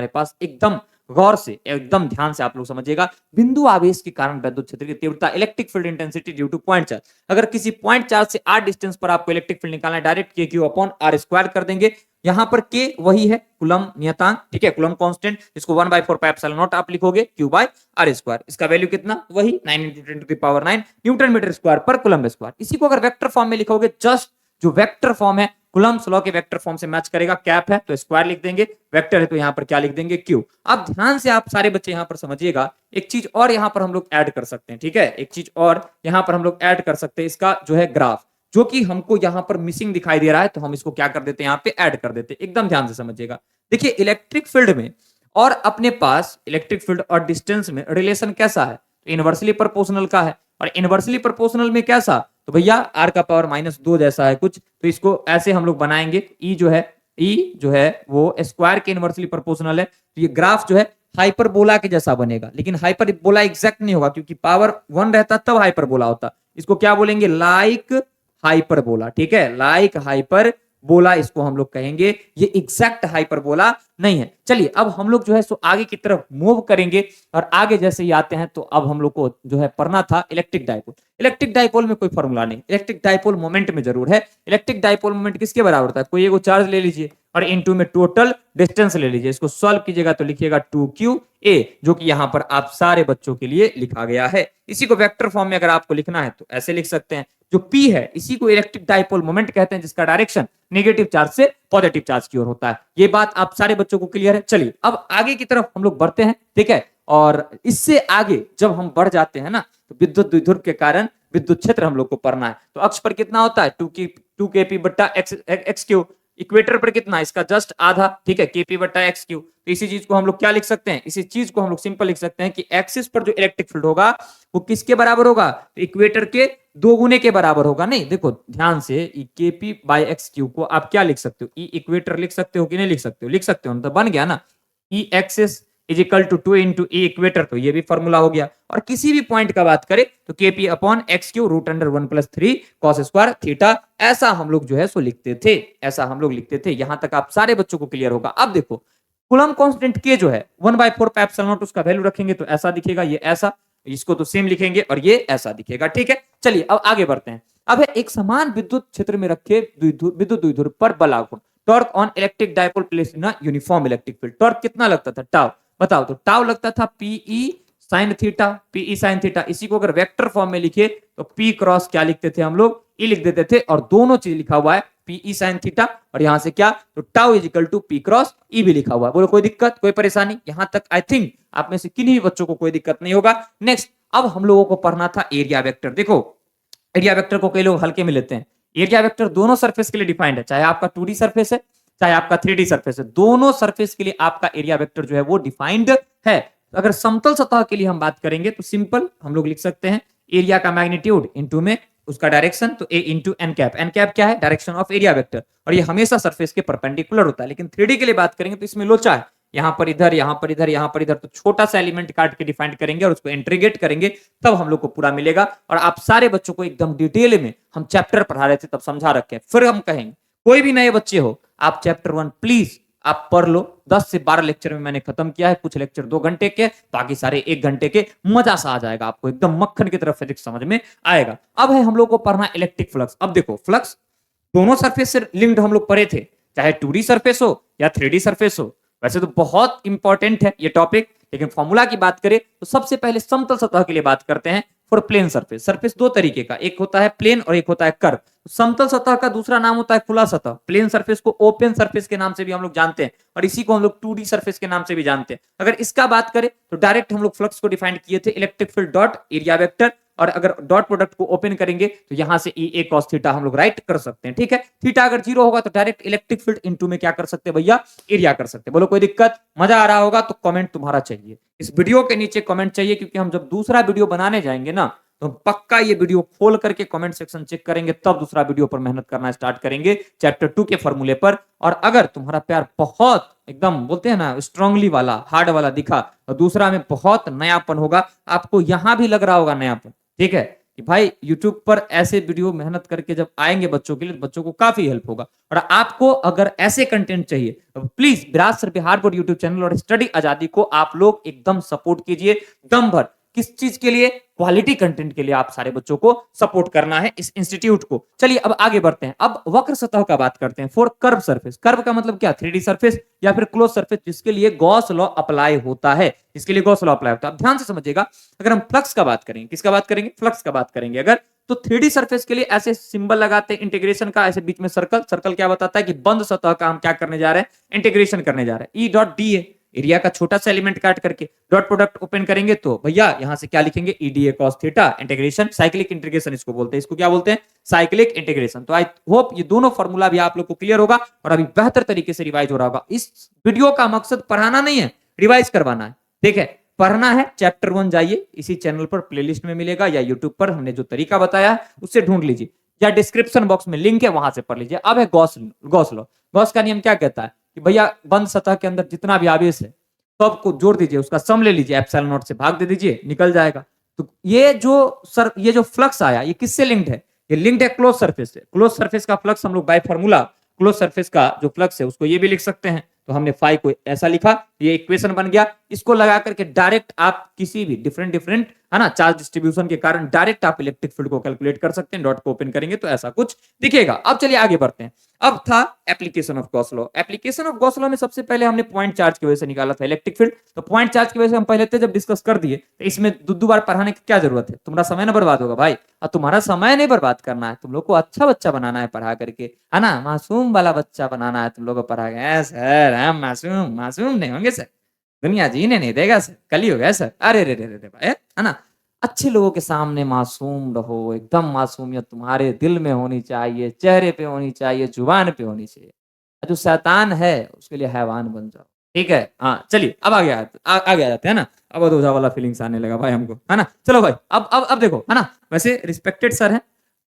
पास एकदम गौर से, एकदम ध्यान से आप लोग समझिएगा, बिंदु आवेश के कारण विद्युत क्षेत्र की तीव्रता, electric field intensity due two point charge. अगर किसी पॉइंट चार्ज से r डिस्टेंस पर आपको इलेक्ट्रिक फील्ड निकालना है, direct k q upon r square कर देंगे। यहां पर k वही है कूलम नियतांक, ठीक है, कूलम कांस्टेंट, इसको 1/4 पाई एप्सिलॉन नॉट आप लिखोगे q बाय r स्क्वायर। इसका वैल्यू कितना? वही 9 × 10⁻⁹ न्यूटन मीटर स्क्वायर पर कूलम स्क्वायर। इसी को अगर वेक्टर फॉर्म में लिखोगे, जस्ट जो वेक्टर फॉर्म है कूलम्स लॉ के वेक्टर फॉर्म से मैच करेगा। कैप है तो स्क्वायर लिख देंगे, वेक्टर है तो यहाँ पर क्या लिख देंगे? Q। अब ध्यान से आप सारे बच्चे यहाँ पर समझिएगा, एक चीज और यहाँ पर हम लोग ऐड कर सकते हैं, ठीक है, एक चीज और यहाँ पर हम लोग ऐड कर सकते हैं, इसका जो है ग्राफ, जो कि हमको यहाँ पर मिसिंग दिखाई दे रहा है, तो हम इसको क्या कर देते हैं? यहाँ पे ऐड कर देते हैं। एकदम ध्यान से समझिएगा। देखिए, इलेक्ट्रिक फील्ड में और अपने पास इलेक्ट्रिक फील्ड और डिस्टेंस में रिलेशन कैसा है? तो इनवर्सली प्रोपोर्शनल का है। और इनवर्सली प्रोपोर्शनल में कैसा? तो भैया r का पावर -2 जैसा है कुछ, तो इसको ऐसे हम लोग बनाएंगे। e जो है वो स्क्वायर के इनवर्सली प्रोपोर्शनल है, तो ये ग्राफ जो है हाइपरबोला के जैसा बनेगा, लेकिन हाइपरबोला एग्जैक्ट नहीं होगा, क्योंकि पावर 1 रहता तब हाइपरबोला होता। इसको क्या बोलेंगे? लाइक हाइपरबोला, ठीक है, लाइक हाइपरबोला इसको हम लोग कहेंगे। ये एग्जैक्ट हाइपरबोला नहीं है। चलिए, अब हम लोग जो है सो आगे की तरफ मूव करेंगे, और आगे जैसे ही आते हैं तो अब हम लोग को जो है पढ़ना था इलेक्ट्रिक डाइपोल। इलेक्ट्रिक डाइपोल में कोई फॉर्मूला नहीं, इलेक्ट्रिक डाइपोल मोमेंट में जरूर है। इलेक्ट्रिक डाइपोल मोमेंट किसके बराबर होता है? कोई एगो चार्ज ले लीजिए और इनटू में टोटल डिस्टेंस ले लीजिए। इसको सॉल्व कीजिएगा तो लिखिएगा 2qa, जो कि यहां पर आप सारे बच्चों के लिए लिखा गया है। इसी को वेक्टर फॉर्म में अगर आपको लिखना है तो ऐसे लिख सकते हैं। जो P है इसी को इलेक्ट्रिक डाइपोल मोमेंट कहते हैं, जिसका डायरेक्शन नेगेटिव चार्ज से पॉजिटिव चार्ज की ओर होता है। ये बात आप सारे बच्चों को क्लियर है। चलिए, अब आगे की तरफ हम लोग बढ़ते हैं, ठीक है, और इससे आगे जब हम बढ़ जाते हैं ना, तो विद्युत द्विध्रुव के कारण विद्युत क्षेत्र हम लोग को पढ़ना है। तो अक्ष पर कितना होता है? 2kp बट्टा एक्स क्यू। इक्वेटर पर कितना? इसका जस्ट आधा, ठीक है, kp बट्टा एक्स क्यू। तो इसी चीज को हम लोग क्या लिख सकते हैं? इसी चीज को हम लोग सिंपल लिख सकते हैं कि एक्सिस पर जो इलेक्ट्रिक फील्ड होगा वो किसके बराबर होगा? तो इक्वेटर के 2 गुने के बराबर होगा। नहीं, देखो ध्यान से, kp बाय एक्स क्यू को आप क्या लिख सकते हो? ई इक्वेटर लिख सकते हो कि नहीं लिख सकते हो? लिख सकते हो, तो बन गया ना, E axis is equal to 2 into E equator. तो ये भी फॉर्मूला हो गया। और किसी भी पॉइंट का बात करें तो kp upon x Q √1+3 cos square theta, ऐसा हम लोग जो है सो लिखते थे, ऐसा हम लोग लिखते थे। यहां तक आप सारे बच्चों को क्लियर होगा। अब देखो, कूलम कांस्टेंट के जो है 1/4 पाई एप्सिलॉन नॉट, उसका वैल्यू रखेंगे तो ऐसा दिखेगा, ये ऐसा, इसको तो सेम लिखेंगे, और ये ऐसा दिखेगा, ठीक है। चलिए, अब आगे बढ़ते हैं। अब है एक समान विद्युत क्षेत्र में रखे विद्युत द्विध्रुव पर बल लागू। Torque on electric dipole placed in uniform electric field. Torque कितना लगता था? टाउ। बताओ, तो टाउ लगता था PE sin theta, PE sin theta. इसी को अगर वेक्टर फॉर्म में लिखे तो P क्रॉस क्या लिखते थे हम लोग? E लिख देते थे, और दोनों चीज लिखा हुआ है, PE sin थीटा, और यहां से क्या, तो tau is equal to P cross E भी लिखा हुआ है। बोलो, कोई दिक्कत, कोई परेशानी? यहां तक आई थिंक आप में से किन्हीं बच्चों को कोई दिक्कत नहीं होगा। नेक्स्ट, अब हम लोगों को पढ़ना था एरिया वेक्टर। देखो, एरिया वेक्टर को कई लोग हल्के में लेते हैं। एरिया वेक्टर दोनों सरफेस के लिए डिफाइंड है, चाहे आपका 2D सरफेस है चाहे आपका 3D सरफेस है, दोनों सरफेस के लिए आपका एरिया वेक्टर जो है वो डिफाइंड है। अगर समतल सतह के लिए हम बात करेंगे तो सिंपल हम लोग लिख सकते हैं एरिया का मैग्नीट्यूड इंटू में उसका डायरेक्शन, तो a into N cap. N cap क्या है? डायरेक्शन ऑफ एरिया वेक्टर, और ये हमेशा सरफेस के परपेंडिकुलर होता है। लेकिन 3D के लिए बात करेंगे तो इसमें लोचा है, यहां पर इधर, यहां पर इधर, यहां पर इधर, तो छोटा सा एलिमेंट काट के डिफाइन करेंगे और उसको इंटीग्रेट करेंगे, तब हम लोग को पूरा मिलेगा। और आप सारे बच्चों को एकदम डिटेल में हम चैप्टर पढ़ा रहे थे, तब समझा रखे। फिर हम कहेंगे, कोई भी नए बच्चे हो, आप चैप्टर 1 प्लीज आप पढ़ लो। 10 से 12 लेक्चर में मैंने खत्म किया है, कुछ लेक्चर 2 घंटे के, बाकी सारे 1 घंटे के। मजा सा आ जाएगा आपको, एकदम मक्खन की तरफ फिजिक्स समझ में आएगा। अब है हम लोग को पढ़ना इलेक्ट्रिक फ्लक्स। अब देखो, फ्लक्स दोनों सरफेस से लिंक्ड हम लोग पढ़े थे, चाहे 2D सरफेस हो या 3D सरफेस हो। वैसे तो बहुत इंपॉर्टेंट है ये टॉपिक, लेकिन फॉर्मूला की बात करें तो सबसे पहले समतल सतह के लिए बात करते हैं। For plane surface. सरफेस दो तरीके का, एक होता है प्लेन और एक होता है कर्व। समतल सतह का दूसरा नाम होता है खुला सतह। प्लेन सरफेस को ओपन सरफेस के नाम से भी हम लोग जानते हैं और इसी को हम लोग 2D सरफेस के नाम से भी जानते हैं। अगर इसका बात करें तो डायरेक्ट हम लोग फ्लक्स को डिफाइन किए थे electric field dot area vector, और अगर डॉट प्रोडक्ट को ओपन करेंगे तो यहां से ई ए कॉस थीटा हम लोग राइट कर सकते हैं। ठीक है, थीटा अगर 0 होगा तो डायरेक्ट इलेक्ट्रिक फील्ड इनटू में क्या कर सकते हैं भैया, एरिया कर सकते हैं। बोलो कोई दिक्कत? मजा आ रहा होगा तो कमेंट तुम्हारा चाहिए, इस वीडियो के नीचे कमेंट चाहिए, क्योंकि हम जब दूसरा वीडियो बनाने जाएंगे ना तो पक्का ये वीडियो खोल करके कमेंट सेक्शन चेक करेंगे, तब दूसरा वीडियो पर मेहनत करना स्टार्ट करेंगे चैप्टर 2 के फॉर्मूले पर। और अगर तुम्हारा प्यार बहुत एकदम बोलते हैं ना स्ट्रांगली वाला हार्ड वाला दिखा और दूसरा में बहुत नयापन होगा, आपको यहां भी लग रहा होगा नयापन, ठीक है, कि भाई YouTube पर ऐसे वीडियो मेहनत करके जब आएंगे बच्चों के लिए, बच्चों को काफी हेल्प होगा। और आपको अगर ऐसे कंटेंट चाहिए तो please Viraj sir Bihar board YouTube channel और स्टडी आजादी को आप लोग एकदम सपोर्ट कीजिए दम भर। किस चीज के लिए? क्वालिटी कंटेंट के लिए आप सारे बच्चों को सपोर्ट करना है इस इंस्टीट्यूट को। चलिए अब आगे बढ़ते हैं, अब वक्र सतह का बात करते हैं फॉर कर्व सरफेस। कर्व का मतलब क्या? 3D सरफेस या फिर क्लोज सरफेस जिसके लिए गॉस लॉ अप्लाई होता है, जिसके लिए गॉस लॉ अप्लाई होता है। अब ध्यान से समझिएगा, अगर हम फ्लक्स का बात करेंगे, किसका बात करेंगे? फ्लक्स का बात करेंगे अगर, तो 3D सरफेस के लिए ऐसे सिंबल लगाते हैं इंटीग्रेशन का, ऐसे बीच में सर्कल। सर्कल क्या बताता है कि बंद सतह का हम क्या करने जा रहे हैं, इंटीग्रेशन करने जा रहे हैं। E dot D A, area का छोटा सा एलिमेंट काट करके डॉट प्रोडक्ट ओपन करेंगे तो भैया यहां से क्या लिखेंगे, EDA cos theta integration, cyclic integration इसको बोलते हैं। इसको क्या बोलते हैं? Cyclic integration. तो आई होप ये दोनों फॉर्मूला भी आप लोग को क्लियर होगा और अभी बेहतर तरीके से रिवाइज हो रहा होगा। इस वीडियो का मकसद पढ़ाना नहीं है, रिवाइज करवाना है, ठीक है। पढ़ना है चैप्टर 1 जाइए, इसी चैनल पर प्लेलिस्ट में मिलेगा, या यूट्यूब पर हमने जो तरीका बताया है उससे ढूंढ लीजिए, या डिस्क्रिप्शन बॉक्स में लिंक है वहां से पढ़ लीजिए। अब है गॉस लॉ। गॉस का नियम क्या कहता है कि भैया बंद सतह के अंदर जितना भी आवेश है सबको जोड़ दीजिए, उसका सम ले लीजिए, एप्सिलॉन नॉट से भाग दे दीजिए, निकल जाएगा। तो ये जो फ्लक्स आया ये किससे लिंक्ड है? ये लिंक्ड है क्लोज सरफेस से। क्लोज सरफेस का फ्लक्स हम लोग बाय फार्मूला क्लोज सरफेस का जो फ्लक्स है उसको ये भी लिख सकते हैं। तो हमने फाई को ऐसा लिखा, ये इक्वेशन बन गया। इसको लगा करके डायरेक्ट आप किसी भी डिफरेंट है ना चार्ज डिस्ट्रीब्यूशन के कारण डायरेक्ट आप इलेक्ट्रिक फील्ड को कैलकुलेट कर सकते हैं। डॉट को ओपन करेंगे तो ऐसा कुछ दिखेगा। अब चलिए आगे बढ़ते हैं। अब था application of Gauss law. Application of Gauss law में सबसे पहले हमने पॉइंट चार्ज की वजह से निकाला था इलेक्ट्रिक फील्ड। तो पॉइंट चार्ज की वजह से हम पहले जब डिस्कस कर दिए, तो इसमें दो बार पढ़ाने की क्या जरूरत है? तुम्हारा समय ना बर्बाद होगा भाई, और तुम्हारा समय नहीं बर्बाद करना है, तुम लोग को अच्छा बच्चा बनाना है पढ़ा करके, है ना, मासूम वाला बच्चा बनाना है तुम लोग को पढ़ा के। सर हम मासूम नहीं होंगे सर, दुनिया जीने नहीं देगा सर, कली हो गया सर। अरे रे रे रे भाई, है ना, अच्छे लोगों के सामने मासूम रहो, एकदम मासूमियत तुम्हारे दिल में होनी चाहिए, चेहरे पे होनी चाहिए, जुबान पे होनी चाहिए। जो शैतान है उसके लिए हैवान बन जाओ, ठीक है। हाँ चलिए अब आगे आ जाते हैं ना। अब अदोजा वाला फीलिंग्स आने लगा भाई हमको, है ना। चलो भाई अब देखो, है ना, वैसे रिस्पेक्टेड सर है,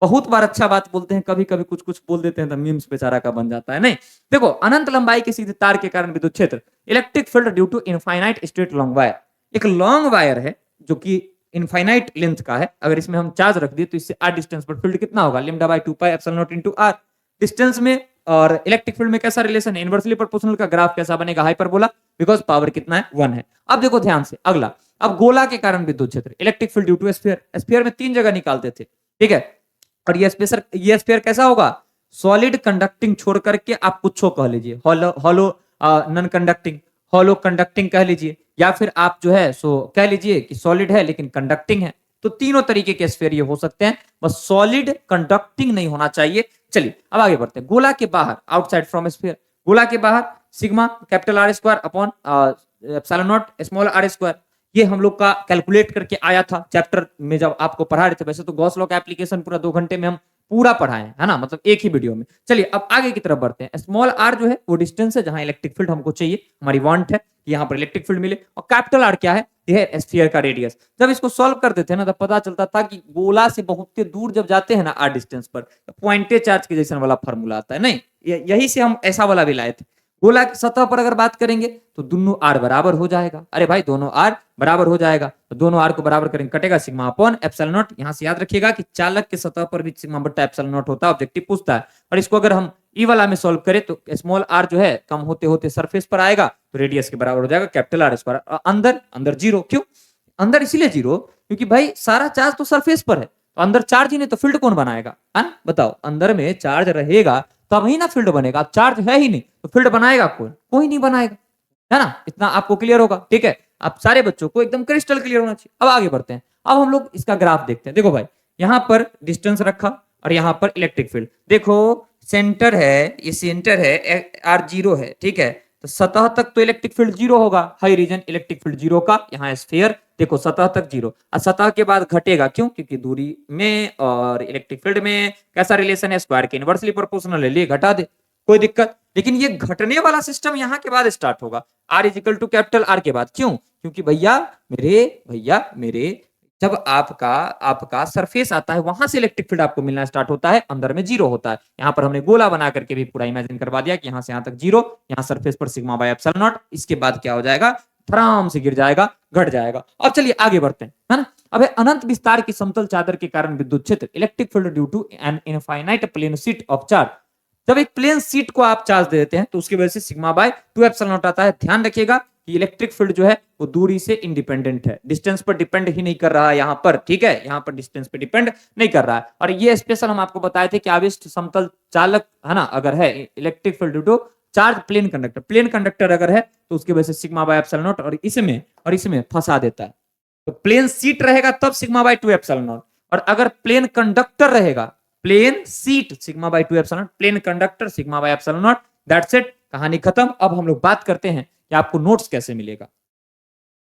बहुत बार अच्छा बात बोलते हैं, कभी कभी कुछ कुछ बोल देते हैं तो मीम्स बेचारा का बन जाता है। नहीं देखो, अनंत लंबाई के सीधे तार के कारण विद्युत क्षेत्र, electric field due to infinite straight long wire. एक लॉन्ग वायर है जो कि इनफाइनाइट लेंथ का है, अगर इसमें हम चार्ज रख दिए तो इससे आर डिस्टेंस पर फील्ड कितना होगा, lambda by 2 pi epsilon naught into R. Distance में और इलेक्ट्रिक फील्ड में कैसा रिलेशन है? इनवर्सली प्रोपोर्शनल का ग्राफ कैसा बनेगा? हाइपरबोला, बिकॉज पावर कितना है? 1 है। अब देखो ध्यान से अगला, अब गोला के कारण विद्युत क्षेत्र, electric field due to sphere. Sphere में 3 जगह निकालते थे, ठीक है, और ये स्फीयर कैसा होगा? सॉलिड कंडक्टिंग छोड़ करके आप कुछ कह लीजिए, hollow non conducting, hollow conducting कह लीजिए, या फिर आप जो है सो कह लीजिए कि सॉलिड है लेकिन कंडक्टिंग है। तो तीनों तरीके के स्फीयर ये हो सकते हैं, बस सॉलिड कंडक्टिंग नहीं होना चाहिए। चलिए अब आगे बढ़ते हैं। गोला के बाहर, आउटसाइड फ्रॉम स्फीयर, गोला के बाहर sigma capital R square upon epsilon naught small R square, ये हम लोग का कैलकुलेट करके आया था चैप्टर में जब आपको पढ़ा रहे थे। वैसे तो गॉस लॉ का एप्लीकेशन पूरा 2 घंटे में हम पूरा पढ़ाए हैं, है ना, मतलब एक ही वीडियो में। चलिए अब आगे की तरफ बढ़ते हैं। स्मॉल आर जो है वो डिस्टेंस है जहां इलेक्ट्रिक फील्ड हमको चाहिए, हमारी वांट है कि यहाँ पर इलेक्ट्रिक फील्ड मिले। और कैपिटल आर क्या है? ये है स्फीयर का रेडियस। जब इसको सॉल्व करते थे ना तब पता चलता था कि गोला से बहुत दूर जब जाते हैं ना आर डिस्टेंस पर, तो पॉइंटेड चार्ज के जैसा वाला फॉर्मूला आता है। नहीं, यही से हम ऐसा वाला भी लाए थे। गोला की सतह पर अगर बात करेंगे तो दोनों आर बराबर हो जाएगा। अरे भाई दोनों आर बराबर हो जाएगा, तो दोनों आर को बराबर करेंगे, कटेगा सिग्मा अपॉन एप्सिलॉन नॉट। यहां से याद रखिएगा कि चालक के सतह पर भी सिग्मा बट्टा एप्सिलॉन नॉट होता है, ऑब्जेक्टिव पूछता है। और इसको अगर हम ई वाला में सॉल्व करें तो स्मॉल आर जो है कम होते होते सरफेस पर आएगा तो रेडियस के बराबर हो जाएगा कैपिटल आर स्क्वायर। अंदर जीरो, क्यों अंदर? इसीलिए जीरो क्योंकि भाई सारा चार्ज तो सरफेस पर है, तो अंदर चार्ज ही नहीं तो फील्ड कौन बनाएगा? बताओ, अंदर में चार्ज रहेगा तब ही ना फील्ड बनेगा। अब चार्ज है ही नहीं तो फील्ड बनाएगा कौन? कोई नहीं बनाएगा, है ना। इतना आपको क्लियर होगा, ठीक है। आप सारे बच्चों को एकदम क्रिस्टल क्लियर होना चाहिए। अब आगे बढ़ते हैं। अब हम लोग इसका ग्राफ देखते हैं। देखो भाई, यहाँ पर डिस्टेंस रखा और यहाँ पर इलेक्ट्रिक फील्ड। देखो सेंटर है, ये सेंटर है, R0 है, ठीक है। तो सतह तक तो इलेक्ट्रिक फील्ड जीरो होगा, high region electric field zero का, यहाँ स्फीयर देखो सतह तक जीरो, और सतह के बाद घटेगा, क्यों? क्योंकि दूरी में और इलेक्ट्रिक फील्ड में कैसा रिलेशन है? स्क्वायर के इनवर्सली प्रोपोर्शनल है, लिए घटा दे, कोई दिक्कत। लेकिन ये घटने वाला सिस्टम यहाँ के बाद स्टार्ट होगा, R is equal to capital R के बाद। क्यों? क्योंकि भैया मेरे जब आपका आपका सरफेस आता है वहां से इलेक्ट्रिक फील्ड आपको मिलना स्टार्ट होता है, अंदर में जीरो होता है। यहाँ पर हमने गोला बना करके भी पूरा इमेजिन करवा दिया कि यहाँ से यहाँ तक जीरो, यहाँ सरफेस पर सिग्मा बाय एप्सिलॉन नॉट, इसके बाद क्या हो जाएगा? आराम से गिर जाएगा, घट जाएगा। अब चलिए आगे बढ़ते हैं, है ना। अब अनंत विस्तार की समतल चादर के कारण विद्युत क्षेत्र electric field due to an infinite plane sheet of charge. जब एक प्लेन शीट को आप चार्ज दे देते हैं तो उसकी वजह से सिग्मा बाय 2 एप्सिलॉन नॉट आता है। ध्यान रखिएगा कि इलेक्ट्रिक फील्ड जो है वो दूरी से इंडिपेंडेंट है, डिस्टेंस पर डिपेंड ही नहीं कर रहा है यहाँ पर, ठीक है। यहाँ पर डिस्टेंस पे डिपेंड नहीं कर रहा है। और ये स्पेशल हम आपको बताए थे कि आवेश समतल चालक है ना, अगर है electric field due to charge plane conductor अगर है तो उसकी वजह से सिग्मा बाय एप्सिलॉन नॉट और इसमें फंसा देता है। तो प्लेन सीट रहेगा तब सिग्मा बाय 2 एप्सिलॉन नॉट, और अगर प्लेन कंडक्टर रहेगा, plane sheet sigma by 2 epsilon naught, plane conductor sigma by epsilon naught, that's it, कहानी खत्म। अब हम लोग बात करते हैं कि आपको नोट्स कैसे मिलेगा।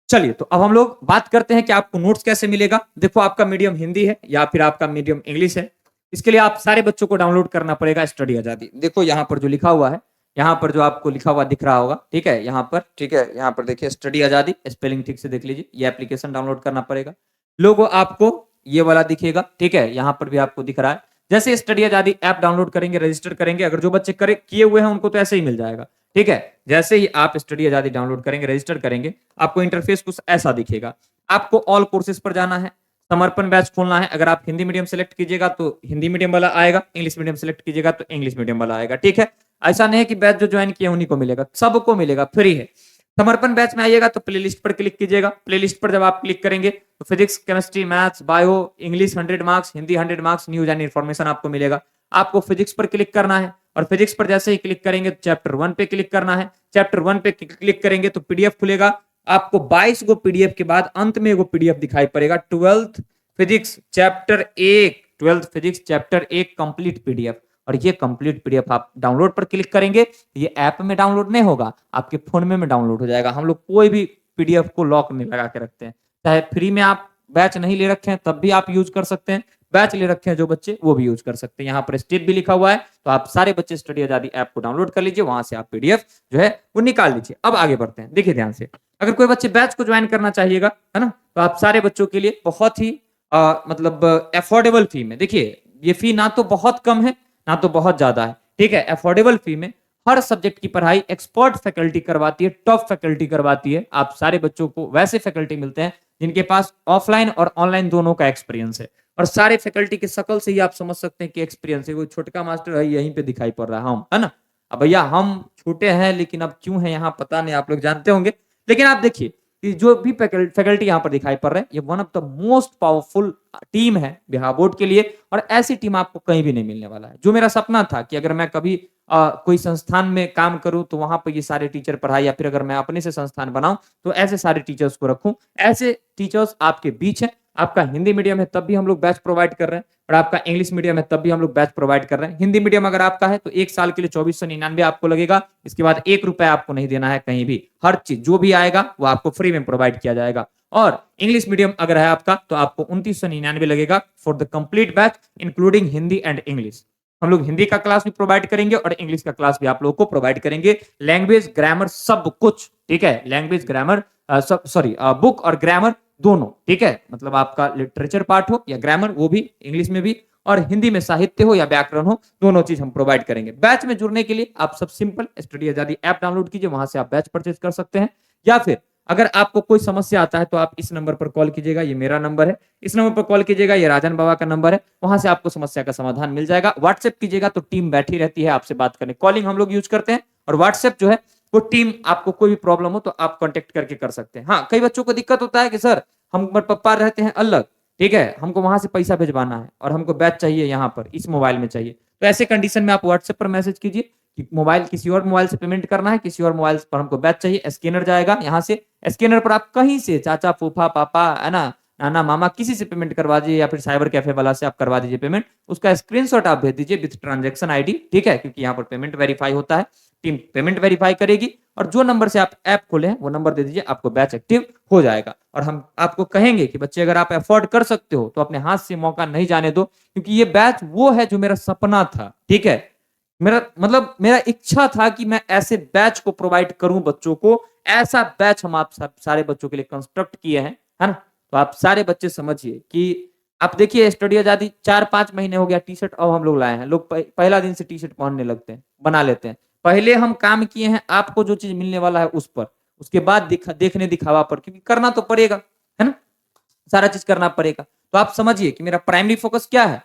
चलिए तो अब हम लोग बात करते हैं कि आपको नोट्स कैसे मिलेगा। देखो आपका मीडियम हिंदी है या फिर आपका मीडियम इंग्लिश है, इसके लिए आप सारे बच्चों को डाउनलोड करना पड़ेगा स्टडी आजादी। देखो यहाँ पर जो लिखा हुआ है, यहाँ पर जो आपको लिखा हुआ दिख रहा होगा, ठीक है, यहाँ पर, ठीक है, यहाँ पर देखिए स्टडी आजादी, स्पेलिंग ठीक से देख लीजिए। ये एप्लीकेशन डाउनलोड करना पड़ेगा। लोगो आपको ये वाला दिखेगा, ठीक है, यहाँ पर भी आपको दिख रहा है। जैसे स्टडी आजादी ऐप डाउनलोड करेंगे, रजिस्टर करेंगे, अगर जो बच्चे किए हुए हैं उनको तो ऐसे ही मिल जाएगा, ठीक है। जैसे ही आप स्टडी आजादी डाउनलोड करेंगे, रजिस्टर करेंगे, आपको इंटरफेस कुछ ऐसा दिखेगा। आपको ऑल कोर्सेज पर जाना है, समर्पण बैच खोलना है। अगर आप हिंदी मीडियम सेलेक्ट कीजिएगा तो हिंदी मीडियम वाला आएगा, इंग्लिश मीडियम सेलेक्ट कीजिएगा तो इंग्लिश मीडियम वाला आएगा, ठीक है। ऐसा नहीं है कि बैच जो ज्वाइन किए उन्हीं को मिलेगा, सबको मिलेगा, फ्री है। समर्पण बैच में आइएगा तो प्लेलिस्ट पर क्लिक कीजिएगा। प्लेलिस्ट पर जब आप क्लिक करेंगे तो physics, chemistry, maths, bio, English 100 marks, Hindi 100 marks, news and information आपको मिलेगा। आपको फिजिक्स पर क्लिक करना है और फिजिक्स पर जैसे ही क्लिक करेंगे तो चैप्टर 1 पे क्लिक करना है। चैप्टर 1 पे क्लिक करेंगे तो पीडीएफ खुलेगा। आपको 22 गो पीडीएफ के बाद अंत में एगो पीडीएफ दिखाई पड़ेगा, 12th physics chapter 1 complete PDF. और ये कंप्लीट पीडीएफ आप डाउनलोड पर क्लिक करेंगे, ये ऐप में डाउनलोड नहीं होगा, आपके फोन में डाउनलोड हो जाएगा। हम लोग कोई भी पीडीएफ को लॉक नहीं लगा के रखते हैं, चाहे फ्री में आप बैच नहीं ले रखे हैं तब भी आप यूज कर सकते हैं, बैच ले रखे हैं जो बच्चे वो भी यूज कर सकते हैं। यहाँ पर स्टेट भी लिखा हुआ है, तो आप सारे बच्चे स्टडी आजादी ऐप को डाउनलोड कर लीजिए, वहां से आप पीडीएफ जो है वो निकाल लीजिए। अब आगे बढ़ते हैं, देखिए ध्यान से, अगर कोई बच्चे बैच को ज्वाइन करना चाहिएगा, है ना, तो आप सारे बच्चों के लिए बहुत ही मतलब अफोर्डेबल फी में, देखिए ये फी ना तो बहुत कम है ना तो बहुत ज्यादा है, ठीक है। अफोर्डेबल फी में हर सब्जेक्ट की पढ़ाई एक्सपर्ट फैकल्टी करवाती है, टॉप फैकल्टी करवाती है। आप सारे बच्चों को वैसे फैकल्टी मिलते हैं जिनके पास ऑफलाइन और ऑनलाइन दोनों का एक्सपीरियंस है, और सारे फैकल्टी की शक्ल से ही आप समझ सकते हैं कि एक्सपीरियंस है। कोई छोटका मास्टर है यहीं पे दिखाई पड़ रहा है, हम, है ना। अब भैया हम छोटे हैं लेकिन अब क्यों है यहाँ पता नहीं, आप लोग जानते होंगे। लेकिन आप देखिए कि जो भी फैकल्टी यहाँ पर दिखाई पड़ रहे हैं, ये one of the most powerful team है बिहार बोर्ड के लिए, और ऐसी टीम आपको कहीं भी नहीं मिलने वाला है। जो मेरा सपना था कि अगर मैं कभी कोई संस्थान में काम करूं तो वहां पर ये सारे टीचर पढ़ाई, या फिर अगर मैं अपने से संस्थान बनाऊं तो ऐसे सारे टीचर्स को रखूं। ऐसे टीचर्स आपके बीच हैं। आपका हिंदी मीडियम है तब भी हम लोग बैच प्रोवाइड कर रहे हैं, और आपका इंग्लिश मीडियम है तब भी हम लोग बैच प्रोवाइड कर रहे हैं। हिंदी मीडियम अगर आपका है तो 1 साल के लिए 2499 आपको लगेगा, इसके बाद 1 रुपया आपको नहीं देना है कहीं भी। हर चीज जो भी आएगा वो आपको फ्री में प्रोवाइड किया जाएगा। और इंग्लिश मीडियम अगर है आपका तो आपको 2999 लगेगा for the complete batch including Hindi and English. हम लोग हिंदी का क्लास भी प्रोवाइड करेंगे और इंग्लिश का क्लास भी आप लोगों को प्रोवाइड करेंगे, लैंग्वेज, ग्रामर, सब कुछ, ठीक है। लैंग्वेज, ग्रामर, बुक और ग्रामर दोनों, ठीक है। मतलब आपका लिटरेचर पार्ट हो या ग्रामर, वो भी इंग्लिश में भी, और हिंदी में साहित्य हो या व्याकरण हो, दोनों चीज हम प्रोवाइड करेंगे। बैच में जुड़ने के लिए आप सब सिंपल स्टडी आजादी ऐप डाउनलोड कीजिए, वहां से आप बैच परचेज कर सकते हैं। या फिर अगर आपको कोई समस्या आता है तो आप इस नंबर पर कॉल कीजिएगा, ये मेरा नंबर है, इस नंबर पर कॉल कीजिएगा, ये राजन बाबा का नंबर है, वहां से आपको समस्या का समाधान मिल जाएगा। व्हाट्सएप कीजिएगा तो टीम बैठी रहती है आपसे बात करने, कॉलिंग हम लोग यूज करते हैं, और व्हाट्सएप जो है वो टीम, आपको कोई भी प्रॉब्लम हो तो आप कॉन्टेक्ट करके कर सकते हैं। हाँ, कई बच्चों को दिक्कत होता है कि सर हम पप्पा रहते हैं अलग, ठीक है, हमको वहां से पैसा भिजवाना है और हमको बैच चाहिए यहाँ पर इस मोबाइल में चाहिए, तो ऐसे कंडीशन में आप व्हाट्सएप पर मैसेज कीजिए कि मोबाइल किसी और मोबाइल से पेमेंट करना है, किसी और मोबाइल पर हमको बैच चाहिए, स्कैनर जाएगा, यहाँ से स्कैनर पर आप कहीं से, चाचा, फूफा, पापा, है ना, नाना मामा किसी से पेमेंट करवा दीजिए या फिर साइबर कैफे वाला से आप करवा दीजिए पेमेंट, उसका स्क्रीनशॉट आप भेज दीजिए विद ट्रांजैक्शन आईडी, ठीक है, क्योंकि यहाँ पर पेमेंट वेरीफाई होता है, टीम पेमेंट वेरीफाई करेगी और जो नंबर से आप ऐप खोले हैं वो नंबर दे दीजिए, आपको बैच एक्टिव हो जाएगा। और हम आपको कहेंगे कि बच्चे अगर आप अफोर्ड कर सकते हो तो अपने हाथ से मौका नहीं जाने दो, क्योंकि ये बैच वो है जो मेरा सपना था, ठीक है, मेरा मतलब मेरा इच्छा था कि मैं ऐसे बैच को प्रोवाइड करूं बच्चों को, ऐसा बैच हम आप सारे बच्चों के लिए कंस्ट्रक्ट किए हैं, है ना। तो आप सारे बच्चे समझिए कि आप देखिए स्टडी आजादी 4-5 महीने हो गया, टी शर्ट अब हम लोग लाए हैं, लोग पहला दिन से टी शर्ट पहनने लगते हैं, बना लेते हैं। पहले हम काम किए हैं आपको जो चीज मिलने वाला है उस पर, उसके बाद देखने दिखावा पर, क्योंकि करना तो पड़ेगा, है ना, सारा चीज करना पड़ेगा। तो आप समझिए कि मेरा प्राइमरी फोकस क्या है,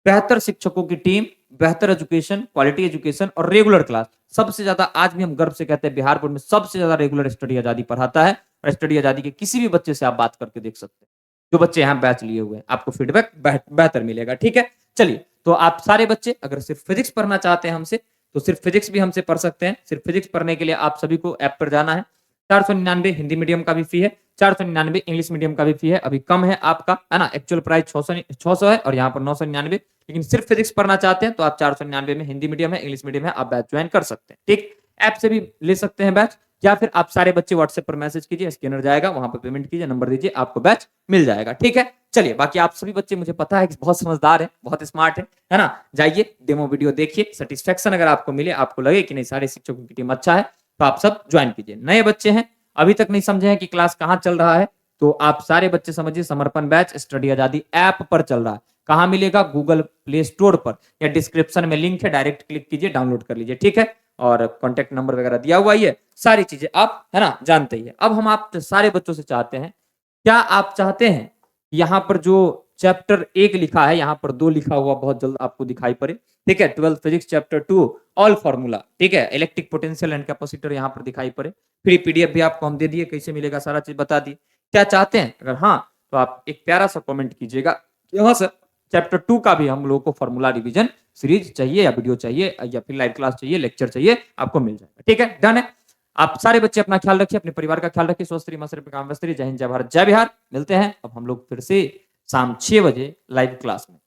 बेहतर शिक्षकों की टीम, बेहतर एजुकेशन, क्वालिटी एजुकेशन और रेगुलर क्लास। सबसे ज्यादा आज भी हम गर्व से कहते हैं बिहार बोर्ड में सबसे ज्यादा रेगुलर स्टडी आजादी पढ़ाता है, और स्टडी आजादी के किसी भी बच्चे से आप बात करके देख सकते हैं, जो बच्चे यहाँ बैच लिए हुए हैं, आपको फीडबैक बेहतर मिलेगा, ठीक है। चलिए, तो आप सारे बच्चे अगर सिर्फ फिजिक्स पढ़ना चाहते हैं हमसे, तो सिर्फ फिजिक्स भी हमसे पढ़ सकते हैं। सिर्फ फिजिक्स पढ़ने के लिए आप सभी को ऐप पर जाना है। 499 हिंदी मीडियम का भी फी है, 499 इंग्लिश मीडियम का भी फी है, अभी कम है आपका, है ना, एक्चुअल प्राइस 600 है और यहाँ पर 999, लेकिन सिर्फ फिजिक्स पढ़ना चाहते हैं तो आप 499 में, हिंदी मीडियम है, इंग्लिश मीडियम है, आप बैच ज्वाइन कर सकते हैं, ठीक। ऐप से भी ले सकते हैं बैच, या फिर आप सारे बच्चे व्हाट्सएप पर मैसेज कीजिए, स्कैनर जाएगा, वहां पर पेमेंट कीजिए, नंबर दीजिए, आपको बैच मिल जाएगा, ठीक है। चलिए, बाकी आप सभी बच्चे मुझे पता है कि बहुत समझदार है, बहुत स्मार्ट है ना। जाइए डेमो वीडियो देखिए, सेटिस्फेक्शन अगर आपको मिले, आपको लगे कि नहीं सारे शिक्षकों की टीम अच्छा है, तो आप सब ज्वाइन कीजिए। नए बच्चे हैं, अभी तक नहीं समझे हैं कि क्लास कहाँ चल रहा है, तो आप सारे बच्चे समझिए समर्पण बैच स्टडी आजादी ऐप पर चल रहा है। कहाँ मिलेगा, गूगल प्ले स्टोर पर या डिस्क्रिप्शन में लिंक है, डायरेक्ट क्लिक कीजिए, डाउनलोड कर लीजिए, ठीक है। और कॉन्टेक्ट नंबर वगैरह दिया हुआ ही है, सारी चीजें आप, है ना, जानते ही है। अब हम आप सारे बच्चों से चाहते हैं, क्या आप चाहते हैं यहाँ पर जो चैप्टर 1 लिखा है, यहाँ पर 2 लिखा हुआ बहुत जल्द आपको दिखाई पड़े, ठीक है। 12 फिजिक्स चैप्टर 2 ऑल फॉर्मूला, ठीक है, इलेक्ट्रिक पोटेंशियल एंड कैपेसिटर यहाँ पर दिखाई पड़े। फ्री पीडीएफ भी आपको हम दे दिए, कैसे मिलेगा सारा चीज बता दिए। क्या चाहते हैं, अगर हाँ तो आप एक प्यारा सा कमेंट कीजिएगा, यहाँ से चैप्टर 2 का भी हम लोगों को फॉर्मूला रिवीजन सीरीज चाहिए, या वीडियो चाहिए, या फिर लाइव क्लास चाहिए, लेक्चर चाहिए, आपको मिल जाएगा, ठीक है, डन है। आप सारे बच्चे अपना ख्याल रखिए, अपने परिवार का ख्याल रखिए, स्वस्थ रहिए, मस्त रहिए, काम व्यस्त रहिए। जय हिंद, जय भारत, जय बिहार। मिलते हैं अब हम लोग फिर से शाम 6 बजे लाइव क्लास में।